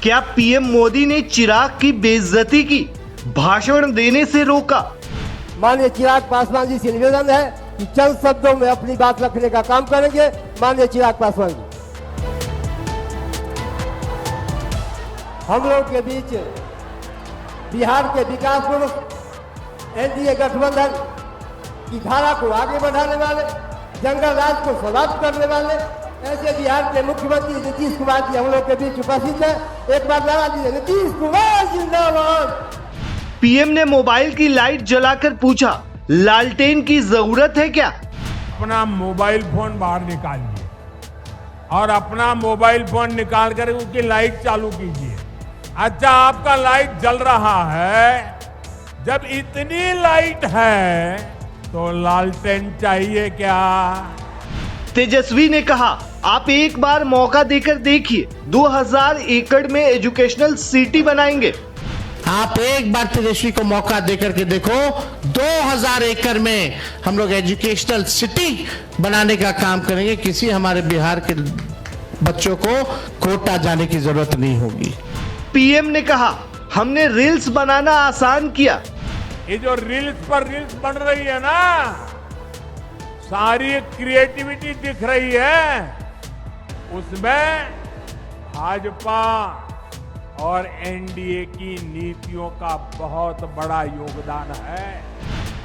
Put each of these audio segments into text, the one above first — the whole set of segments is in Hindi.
क्या पीएम मोदी ने चिराग की बेइज्जती की, भाषण देने से रोका? माननीय चिराग पासवान जी से निवेदन है कि चंद शब्दों में अपनी बात रखने का काम करेंगे। माननीय चिराग पासवान जी, हम लोग के बीच बिहार के विकास पुरुष एनडीए गठबंधन की धारा को आगे बढ़ाने वाले, जंगल राज को समाप्त करने वाले ऐसे बिहार के मुख्यमंत्री नीतीश कुमार जी हम लोग के बीच उपस्थित है। एक बार नारा दीजिए, नीतीश कुमार जिंदाबाद। पीएम ने मोबाइल की लाइट जलाकर पूछा, लालटेन की जरूरत है क्या? अपना मोबाइल फोन बाहर निकालिए और अपना मोबाइल फोन निकाल कर उसकी लाइट चालू कीजिए। अच्छा, आपका लाइट जल रहा है, जब इतनी लाइट है तो लालटेन चाहिए क्या? तेजस्वी ने कहा, आप एक बार मौका देकर देखिए, 2000 एकड़ में एजुकेशनल सिटी बनाएंगे। आप एक बार तेजस्वी को मौका देकर के देखो, 2000 एकड़ में हम लोग एजुकेशनल सिटी बनाने का काम करेंगे। किसी हमारे बिहार के बच्चों को कोटा जाने की जरूरत नहीं होगी। पीएम ने कहा, हमने रील्स बनाना आसान किया। ये जो रील्स पर रील्स बन रही है ना, सारी क्रिएटिविटी दिख रही है, उसमें भाजपा और एनडीए की नीतियों का बहुत बड़ा योगदान है।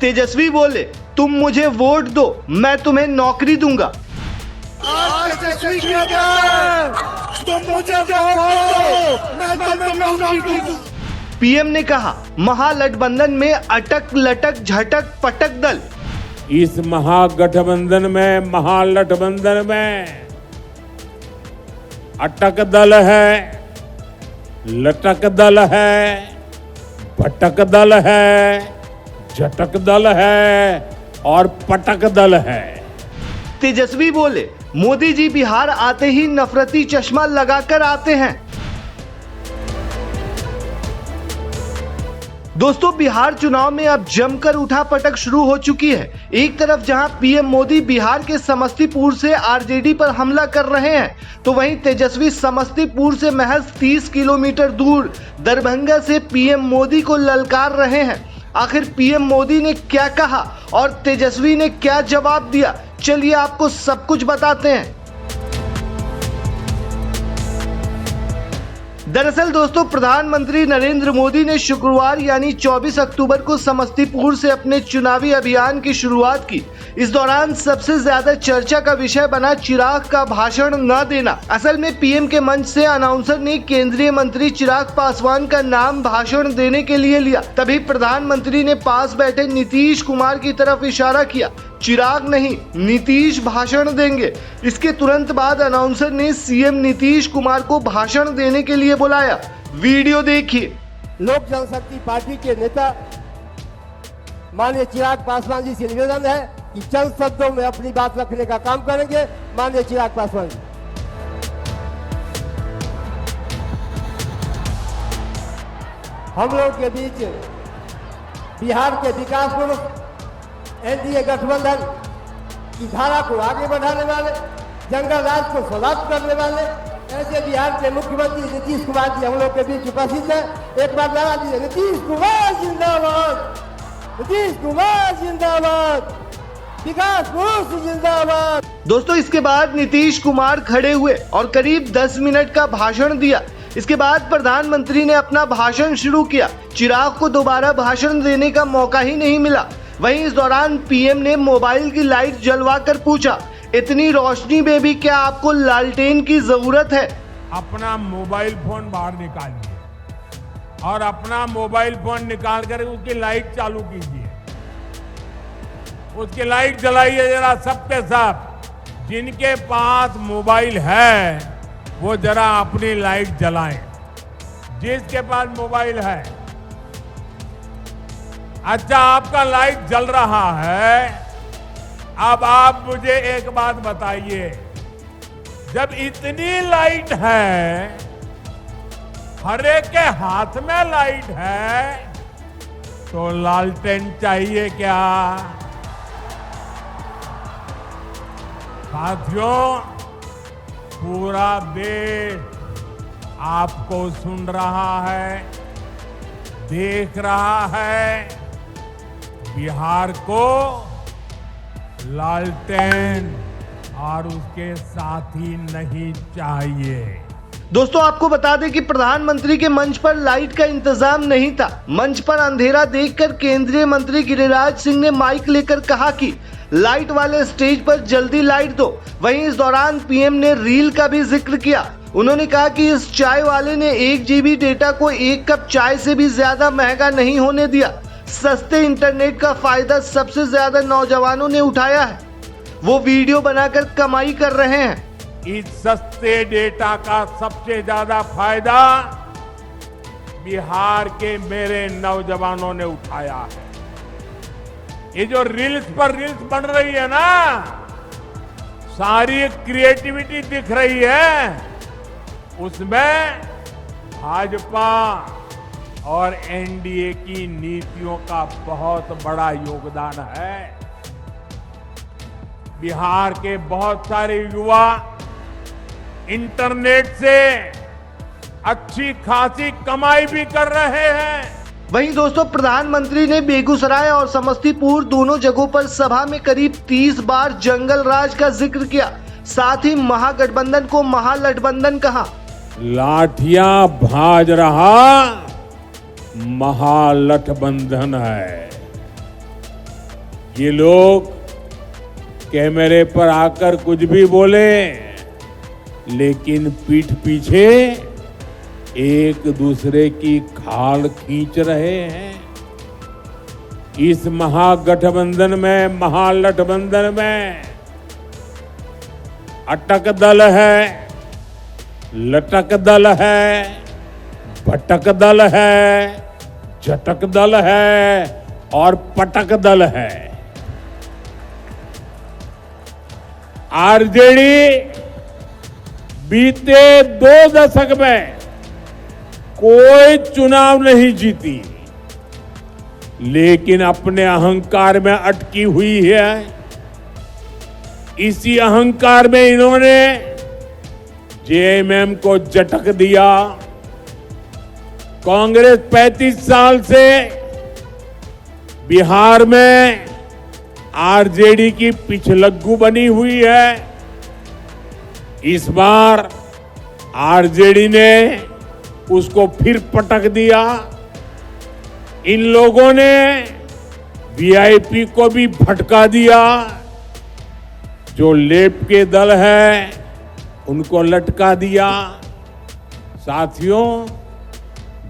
तेजस्वी बोले, तुम मुझे वोट दो, मैं तुम्हें नौकरी दूंगा। तेजस्वी की जय, तुम मुझे वोट दो, मैं तुम्हें नौकरी दूंगा। पीएम ने कहा, महागठबंधन में अटक लटक झटक पटक दल। इस महागठबंधन में, महागठबंधन में अटक दल है, लटक दल है, भटक दल है, झटक दल है और पटक दल है। तेजस्वी बोले, मोदी जी बिहार आते ही नफरती चश्मा लगाकर आते हैं। दोस्तों, बिहार चुनाव में अब जमकर उठापटक शुरू हो चुकी है। एक तरफ जहां पीएम मोदी बिहार के समस्तीपुर से आरजेडी पर हमला कर रहे हैं, तो वहीं तेजस्वी समस्तीपुर से महज 30 किलोमीटर दूर दरभंगा से पीएम मोदी को ललकार रहे हैं। आखिर पीएम मोदी ने क्या कहा और तेजस्वी ने क्या जवाब दिया, चलिए आपको सब कुछ बताते हैं। दरअसल दोस्तों, प्रधानमंत्री नरेंद्र मोदी ने शुक्रवार यानी 24 अक्टूबर को समस्तीपुर से अपने चुनावी अभियान की शुरुआत की। इस दौरान सबसे ज्यादा चर्चा का विषय बना चिराग का भाषण न देना। असल में पीएम के मंच से अनाउंसर ने केंद्रीय मंत्री चिराग पासवान का नाम भाषण देने के लिए लिया। तभी प्रधानमंत्री ने पास बैठे नीतीश कुमार की तरफ इशारा किया। चिराग नहीं, नीतीश भाषण देंगे। इसके तुरंत बाद अनाउंसर ने सीएम नीतीश कुमार को भाषण देने के लिए बुलाया। वीडियो देखिए। लोक जनशक्ति पार्टी के नेता माननीय चिराग पासवान जी से निवेदन है कि चंद शब्दों में अपनी बात रखने का काम करेंगे। माननीय चिराग पासवान जी, हम लोग के बीच बिहार के विकास पुरुष एनडीए गठबंधन की धारा को आगे बढ़ाने वाले, जंगल राज को समाप्त करने वाले ऐसे बिहार के मुख्यमंत्री नीतीश कुमार जी हम लोग के बीच उपस्थित है। एक बार नारा दीजिए, नीतीश कुमार जिंदाबाद, नीतीश कुमार जिंदाबाद, विकास पुरुष जिंदाबाद। दोस्तों, इसके बाद नीतीश कुमार खड़े हुए और करीब 10 मिनट का भाषण दिया। इसके बाद प्रधानमंत्री ने अपना भाषण शुरू किया। चिराग को दोबारा भाषण देने का मौका ही नहीं मिला। वहीं इस दौरान पीएम ने मोबाइल की लाइट जलवा कर पूछा, इतनी रोशनी में भी क्या आपको लालटेन की जरूरत है? अपना मोबाइल फोन बाहर निकालिए और अपना मोबाइल फोन निकाल कर उसकी लाइट चालू कीजिए। उसकी लाइट जलाइए जरा सबके सब। जिनके पास मोबाइल है वो जरा अपनी लाइट जलाएं। जिसके पास मोबाइल है, अच्छा, आपका लाइट जल रहा है, अब आप मुझे एक बात बताइए, जब इतनी लाइट है, हर एक के हाथ में लाइट है, तो लालटेन चाहिए क्या? साथियों, पूरा देश आपको सुन रहा है, देख रहा है। बिहार को लालटेन और उसके साथी नहीं चाहिए। दोस्तों आपको बता दें कि प्रधानमंत्री के मंच पर लाइट का इंतजाम नहीं था। मंच पर अंधेरा देखकर केंद्रीय मंत्री गिरिराज सिंह ने माइक लेकर कहा कि लाइट वाले स्टेज पर जल्दी लाइट दो। वहीं इस दौरान पीएम ने रील का भी जिक्र किया। उन्होंने कहा कि इस चाय वाले ने 1 GB डेटा को 1 कप चाय से भी ज्यादा महंगा नहीं होने दिया। सस्ते इंटरनेट का फायदा सबसे ज्यादा नौजवानों ने उठाया है। वो वीडियो बनाकर कमाई कर रहे हैं। इस सस्ते डेटा का सबसे ज्यादा फायदा बिहार के मेरे नौजवानों ने उठाया है। ये जो रील्स पर रील्स बन रही है ना, सारी क्रिएटिविटी दिख रही है, उसमें भाजपा और एनडीए की नीतियों का बहुत बड़ा योगदान है। बिहार के बहुत सारे युवा इंटरनेट से अच्छी खासी कमाई भी कर रहे हैं। वहीं दोस्तों प्रधानमंत्री ने बेगूसराय और समस्तीपुर दोनों जगहों पर सभा में करीब 30 बार जंगल राज का जिक्र किया। साथ ही महागठबंधन को महालठबंधन कहा। लाठियां भाज रहा महालठबंधन है। ये लोग कैमरे पर आकर कुछ भी बोले, लेकिन पीठ पीछे एक दूसरे की खाल खींच रहे हैं। इस महागठबंधन में, महालठबंधन में अटक दल है, लटक दल है, भटक दल है, झटक दल है और पटक दल है। आरजेडी बीते 2 दशक में कोई चुनाव नहीं जीती, लेकिन अपने अहंकार में अटकी हुई है। इसी अहंकार में इन्होंने जेएमएम को झटक दिया। कांग्रेस 35 साल से बिहार में आरजेडी की पिछलग्गू बनी हुई है। इस बार आरजेडी ने उसको फिर पटक दिया। इन लोगों ने वीआईपी को भी भटका दिया। जो लेप के दल है उनको लटका दिया। साथियों,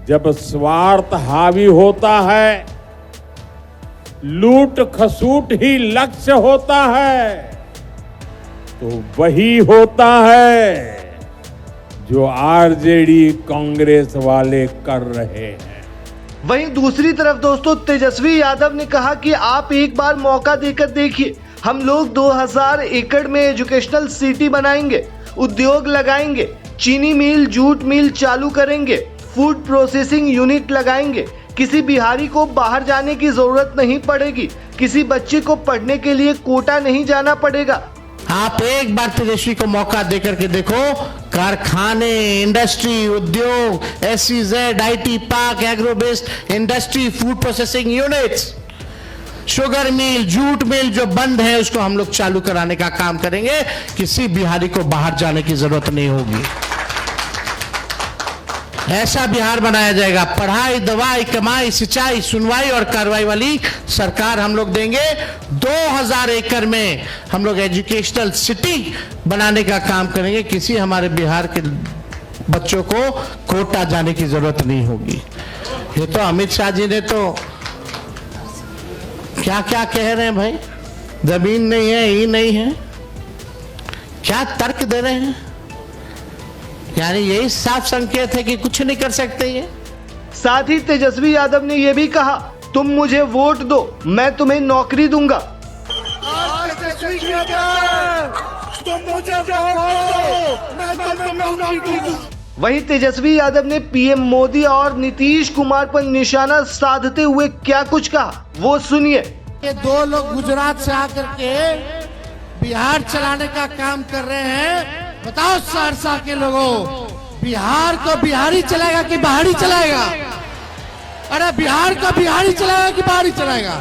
जब स्वार्थ हावी होता है, लूट खसूट ही लक्ष्य होता है, तो वही होता है जो आरजेडी कांग्रेस वाले कर रहे हैं। वहीं दूसरी तरफ दोस्तों तेजस्वी यादव ने कहा कि आप एक बार मौका देकर देखिए। हम लोग 2000 एकड़ में एजुकेशनल सिटी बनाएंगे, उद्योग लगाएंगे, चीनी मिल, जूट मिल चालू करेंगे, फूड प्रोसेसिंग यूनिट लगाएंगे। किसी बिहारी को बाहर जाने की जरूरत नहीं पड़ेगी। किसी बच्चे को पढ़ने के लिए कोटा नहीं जाना पड़ेगा। आप एक बार तेजस्वी को मौका देकर के देखो। कारखाने, इंडस्ट्री, उद्योग, SEZ, IT park, agro based industry, food processing units, sugar mill, jute mill जो बंद है उसको हम लोग चालू कराने का काम करेंगे। किसी बिहारी को बाहर जाने की जरूरत नहीं होगी। ऐसा बिहार बनाया जाएगा। पढ़ाई, दवाई, कमाई, सिंचाई, सुनवाई और कार्रवाई वाली सरकार हम लोग देंगे। 2000 एकड़ में हम लोग एजुकेशनल सिटी बनाने का काम करेंगे। किसी हमारे बिहार के बच्चों को कोटा जाने की जरूरत नहीं होगी। ये तो अमित शाह जी ने तो क्या क्या कह रहे हैं भाई, जमीन नहीं है, ही नहीं है, क्या तर्क दे रहे हैं। यानी यही साफ संकेत है कि कुछ नहीं कर सकते ये। साथ ही तेजस्वी यादव ने यह भी कहा, तुम मुझे वोट दो, मैं तुम्हें नौकरी दूंगा। वहीं तेजस्वी यादव ने पीएम मोदी और नीतीश कुमार पर निशाना साधते हुए क्या कुछ कहा, वो सुनिए। ये 2 लोग गुजरात से आकर के बिहार चलाने का काम कर रहे हैं। बताओ सहरसा के लोगों, बिहार को बिहारी चलाएगा कि बाहरी चलाएगा? अरे बिहार को बिहारी चलाएगा कि बाहरी चलाएगा?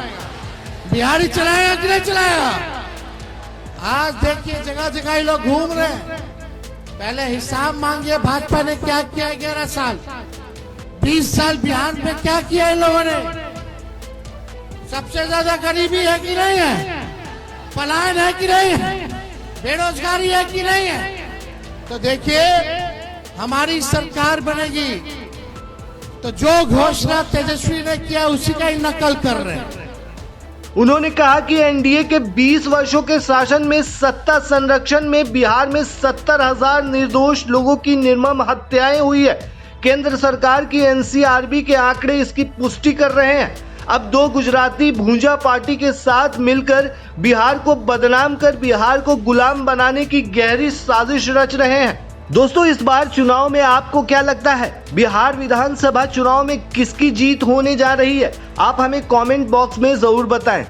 बिहारी चलाएगा कि नहीं चलाएगा? आज देखिए जगह जगह ये लोग घूम रहे हैं। पहले हिसाब मांगिए, भाजपा ने क्या किया 11 साल, 20 साल बिहार में क्या किया इन लोगों ने? सबसे ज्यादा गरीबी है कि नहीं है? पलायन है कि नहीं है? बेरोजगारी है कि नहीं है? तो देखिए हमारी सरकार बनेगी तो जो घोषणा तेजस्वी ने किया उसी का ही नकल कर रहे हैं। उन्होंने कहा कि एनडीए के 20 वर्षों के शासन में सत्ता संरक्षण में बिहार में 70,000 निर्दोष लोगों की निर्मम हत्याएं हुई है। केंद्र सरकार की एनसीआरबी के आंकड़े इसकी पुष्टि कर रहे हैं। अब दो गुजराती भूंजा पार्टी के साथ मिलकर बिहार को बदनाम कर बिहार को गुलाम बनाने की गहरी साजिश रच रहे हैं। दोस्तों, इस बार चुनाव में आपको क्या लगता है? बिहार विधानसभा चुनाव में किसकी जीत होने जा रही है? आप हमें कमेंट बॉक्स में जरूर बताएं।